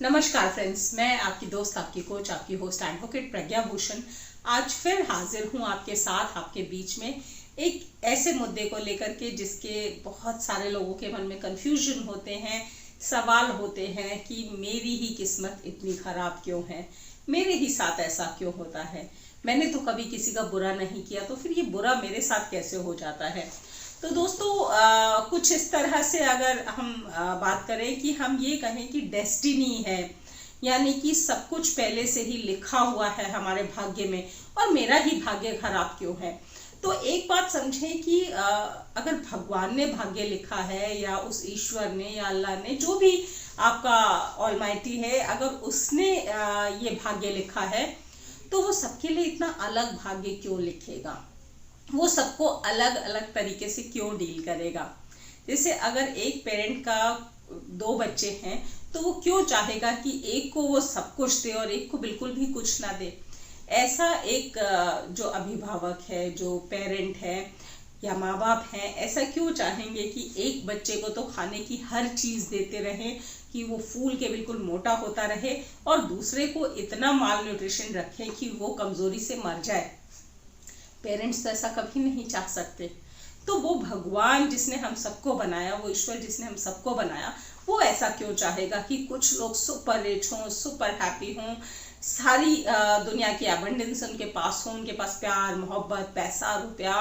नमस्कार फ्रेंड्स, मैं आपकी दोस्त, आपकी कोच, आपकी होस्ट एडवोकेट प्रज्ञा भूषण आज फिर हाजिर हूं आपके साथ, आपके बीच में एक ऐसे मुद्दे को लेकर के जिसके बहुत सारे लोगों के मन में कंफ्यूजन होते हैं, सवाल होते हैं कि मेरी ही किस्मत इतनी खराब क्यों है, मेरे ही साथ ऐसा क्यों होता है। मैंने तो कभी किसी का बुरा नहीं किया, तो फिर ये बुरा मेरे साथ कैसे हो जाता है। तो दोस्तों, कुछ इस तरह से अगर हम बात करें कि हम ये कहें कि डेस्टिनी है, यानी कि सब कुछ पहले से ही लिखा हुआ है हमारे भाग्य में, और मेरा ही भाग्य खराब क्यों है। तो एक बात समझें कि अगर भगवान ने भाग्य लिखा है, या उस ईश्वर ने या अल्लाह ने, जो भी आपका ऑलमाइटी है, अगर उसने ये भाग्य लिखा है, तो वो सबके लिए इतना अलग भाग्य क्यों लिखेगा, वो सबको अलग अलग तरीके से क्यों डील करेगा। जैसे अगर एक पेरेंट का दो बच्चे हैं, तो वो क्यों चाहेगा कि एक को वो सब कुछ दे और एक को बिल्कुल भी कुछ ना दे। ऐसा एक जो अभिभावक है, जो पेरेंट है या माँ बाप हैं, ऐसा क्यों चाहेंगे कि एक बच्चे को तो खाने की हर चीज देते रहे कि वो फूल के बिल्कुल मोटा होता रहे, और दूसरे को इतना माल न्यूट्रिशन रखे कि वो कमजोरी से मर जाए। पेरेंट्स तो ऐसा कभी नहीं चाह सकते। तो वो भगवान जिसने हम सबको बनाया, वो ईश्वर जिसने हम सबको बनाया, वो ऐसा क्यों चाहेगा कि कुछ लोग सुपर रिच हों, सुपर हैप्पी हों, सारी दुनिया की एबंडेंस उनके पास हो, उनके पास प्यार, मोहब्बत, पैसा, रुपया,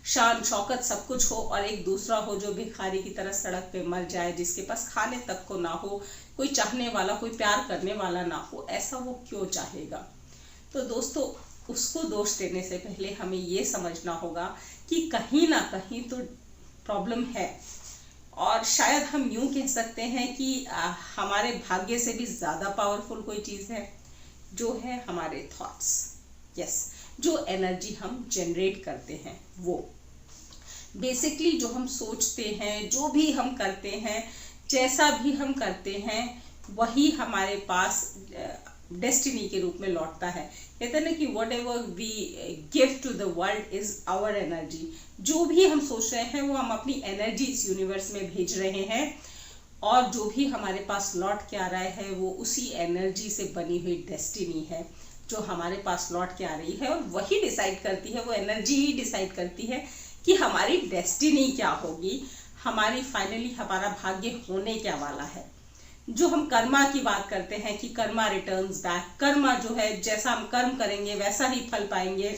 शान शौकत सब कुछ हो, और एक दूसरा हो जो भिखारी की तरह सड़क पे मर जाए, जिसके पास खाने तक को ना हो, कोई चाहने वाला, कोई प्यार करने वाला ना हो। ऐसा वो क्यों चाहेगा। तो दोस्तों, उसको दोष देने से पहले हमें ये समझना होगा कि कहीं ना कहीं तो प्रॉब्लम है, और शायद हम यूं कह सकते हैं कि हमारे भाग्य से भी ज्यादा पावरफुल कोई चीज है, जो है हमारे थॉट्स। यस, जो एनर्जी हम जनरेट करते हैं, वो बेसिकली जो हम सोचते हैं, जो भी हम करते हैं, जैसा भी हम करते हैं, वही हमारे पास डेस्टिनी के रूप में लौटता है। कहते हैं ना कि whatever we give to the world is our energy. जो भी हम सोच रहे हैं वो हम अपनी एनर्जी इस यूनिवर्स में भेज रहे हैं, और जो भी हमारे पास लौट के आ रहा है वो उसी एनर्जी से बनी हुई डेस्टिनी है जो हमारे पास लौट के आ रही है। और वही डिसाइड करती है, वो एनर्जी ही डिसाइड करती है कि हमारी डेस्टिनी क्या होगी, हमारी फाइनली हमारा भाग्य होने क्या वाला है। जो हम कर्मा की बात करते हैं कि कर्मा रिटर्न्स बैक, कर्मा जो है, जैसा हम कर्म करेंगे वैसा ही फल पाएंगे।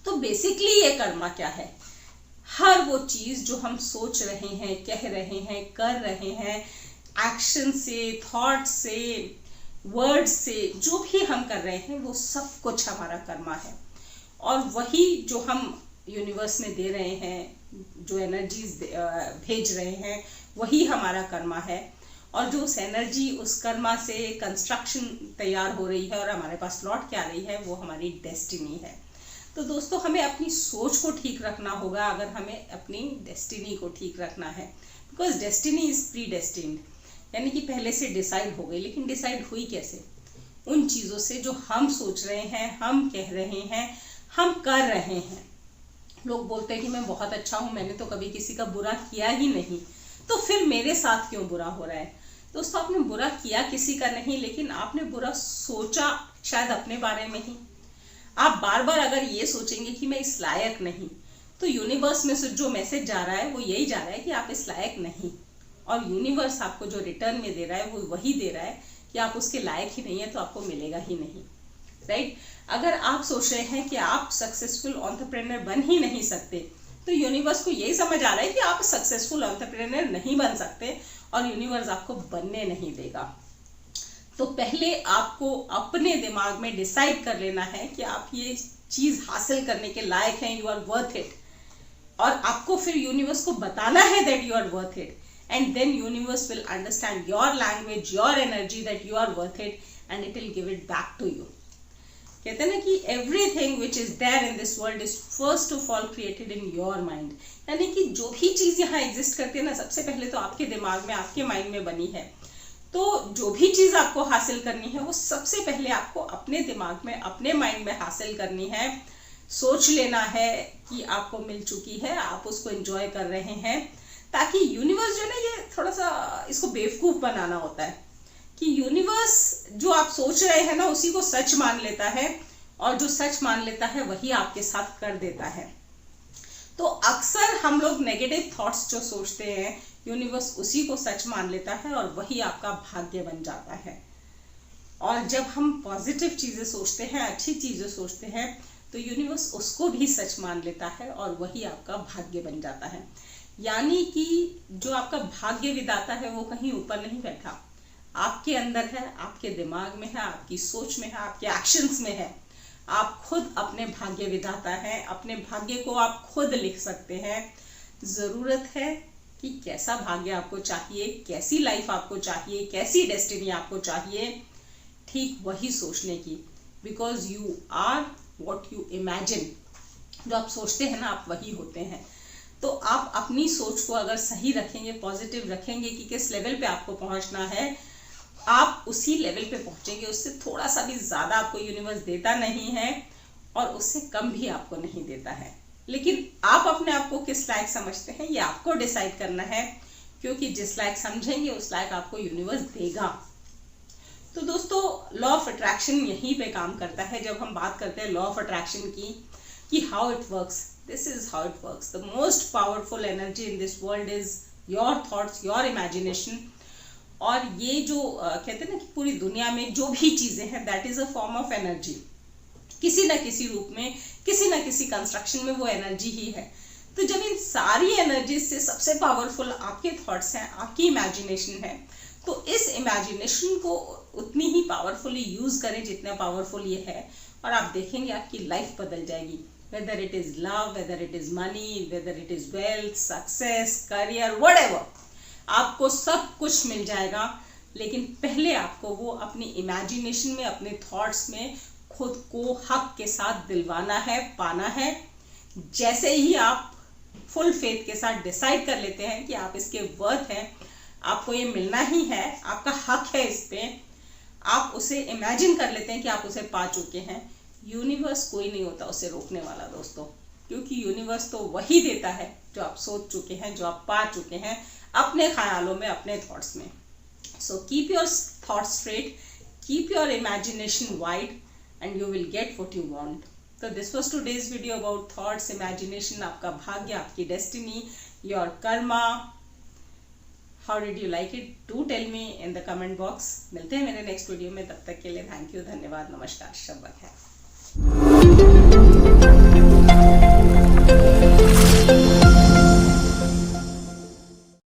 तो बेसिकली ये कर्मा क्या है? हर वो चीज जो हम सोच रहे हैं, कह रहे हैं, कर रहे हैं, एक्शन से, थॉट से, वर्ड से, जो भी हम कर रहे हैं, वो सब कुछ हमारा कर्मा है। और वही जो हम यूनिवर्स में दे रहे हैं, जो एनर्जीज भेज रहे हैं, वही हमारा कर्मा है। और जो उस एनर्जी, उस कर्मा से कंस्ट्रक्शन तैयार हो रही है और हमारे पास लौट के आ रही है, वो हमारी डेस्टिनी है। तो दोस्तों, हमें अपनी सोच को ठीक रखना होगा अगर हमें अपनी डेस्टिनी को ठीक रखना है। Because destiny is pre destined, यानी कि पहले से डिसाइड हो गई। लेकिन डिसाइड हुई कैसे? उन चीज़ों से जो हम सोच रहे हैं, हम कह रहे हैं, हम कर रहे हैं। लोग बोलते हैं कि मैं बहुत अच्छा हूँ, मैंने तो कभी किसी का बुरा किया ही नहीं, तो फिर मेरे साथ क्यों बुरा हो रहा है। दोस्तों, आपने बुरा किया किसी का नहीं, लेकिन आपने बुरा सोचा शायद अपने बारे में ही। आप बार बार अगर ये सोचेंगे कि मैं इस लायक नहीं, तो यूनिवर्स में से जो मैसेज जा रहा है वो यही जा रहा है कि आप इस लायक नहीं, और यूनिवर्स आपको जो रिटर्न में दे रहा है वो वही दे रहा है कि आप उसके लायक ही नहीं है, तो आपको मिलेगा ही नहीं। राइट? अगर आप सोच रहे हैं कि आप सक्सेसफुल एंटरप्रेन्योर बन ही नहीं सकते, तो यूनिवर्स को यही समझ आ रहा है कि आप सक्सेसफुल एंटरप्रेन्योर नहीं बन सकते, और यूनिवर्स आपको बनने नहीं देगा। तो पहले आपको अपने दिमाग में डिसाइड कर लेना है कि आप ये चीज हासिल करने के लायक हैं, यू आर वर्थ इट। और आपको फिर यूनिवर्स को बताना है that you are worth it, and then universe will understand your language, your energy, that you are worth it, and it will give it back to you. कहते हैं ना कि everything which is there in this world is first of all created in your mind. यानी कि जो भी चीज यहाँ एग्जिस्ट करती है ना, सबसे पहले तो आपके दिमाग में, आपके माइंड में बनी है। तो जो भी चीज आपको हासिल करनी है, वो सबसे पहले आपको अपने दिमाग में, अपने माइंड में हासिल करनी है। सोच लेना है कि आपको मिल चुकी है, आप उसको एंजॉय कर रहे हैं, ताकि यूनिवर्स जो है ना, ये थोड़ा सा इसको बेवकूफ बनाना होता है कि यूनिवर्स जो आप सोच रहे हैं ना उसी को सच मान लेता है, और जो सच मान लेता है वही आपके साथ कर देता है। तो अक्सर हम लोग नेगेटिव थॉट्स जो सोचते हैं, यूनिवर्स उसी को सच मान लेता है और वही आपका भाग्य बन जाता है। और जब हम पॉजिटिव चीजें सोचते हैं, अच्छी चीजें सोचते हैं, तो यूनिवर्स उसको भी सच मान लेता है और वही आपका भाग्य बन जाता है। यानी कि जो आपका भाग्य विधाता है वो कहीं ऊपर नहीं बैठा, आपके अंदर है, आपके दिमाग में है, आपकी सोच में है, आपके एक्शंस में है। आप खुद अपने भाग्य विधाता है, अपने भाग्य को आप खुद लिख सकते हैं। जरूरत है कि कैसा भाग्य आपको चाहिए, कैसी लाइफ आपको चाहिए, कैसी डेस्टिनी आपको चाहिए, ठीक वही सोचने की। Because you are what you imagine. जो आप सोचते हैं ना, आप वही होते हैं। तो आप अपनी सोच को अगर सही रखेंगे, पॉजिटिव रखेंगे कि किस लेवल पे आपको पहुंचना है, आप उसी लेवल पे पहुंचेंगे। उससे थोड़ा सा भी ज्यादा आपको यूनिवर्स देता नहीं है और उससे कम भी आपको नहीं देता है। लेकिन आप अपने आप को किस लायक समझते हैं ये आपको डिसाइड करना है, क्योंकि जिस लायक समझेंगे उस लायक आपको यूनिवर्स देगा। तो दोस्तों, लॉ ऑफ अट्रैक्शन यहीं पे काम करता है। जब हम बात करते हैं लॉ ऑफ अट्रैक्शन की, कि how it works, this is how it works. The most powerful energy in this world is your thoughts, your imagination. और ये जो कहते हैं ना कि पूरी दुनिया में जो भी चीजें हैं, that is a form of energy. किसी ना किसी रूप में, किसी ना किसी कंस्ट्रक्शन में वो एनर्जी ही है। तो जब इन सारी एनर्जी से सबसे पावरफुल आपके थॉट्स हैं, आपकी इमेजिनेशन है, तो इस इमेजिनेशन को उतनी ही पावरफुली यूज करें जितना पावरफुल ये है, और आप देखेंगे आपकी लाइफ बदल जाएगी। Whether it is love, whether it is money, whether it is wealth, success, career, whatever, आपको सब कुछ मिल जाएगा। लेकिन पहले आपको वो अपनी इमेजिनेशन में, अपने थॉट्स में खुद को हक के साथ दिलवाना है, पाना है। जैसे ही आप फुल फेथ के साथ डिसाइड कर लेते हैं कि आप इसके वर्थ हैं, आपको ये मिलना ही है, आपका हक है इस पे, आप उसे इमेजिन कर लेते हैं कि आप उसे पा चुके हैं, यूनिवर्स कोई नहीं होता उसे रोकने वाला दोस्तों। क्योंकि यूनिवर्स तो वही देता है जो आप सोच चुके हैं, जो आप पा चुके हैं अपने ख्यालों में, अपने थॉट्स में। So keep your thoughts straight, keep your imagination wide, and you will get what you want. तो this was today's video about thoughts, imagination, आपका भाग्य, आपकी destiny, your karma. How did you like it? Do tell me in the comment box. मिलते हैं मेरे next video में, तब तक के लिए थैंक यू, धन्यवाद, नमस्कार, शब्बा खैर।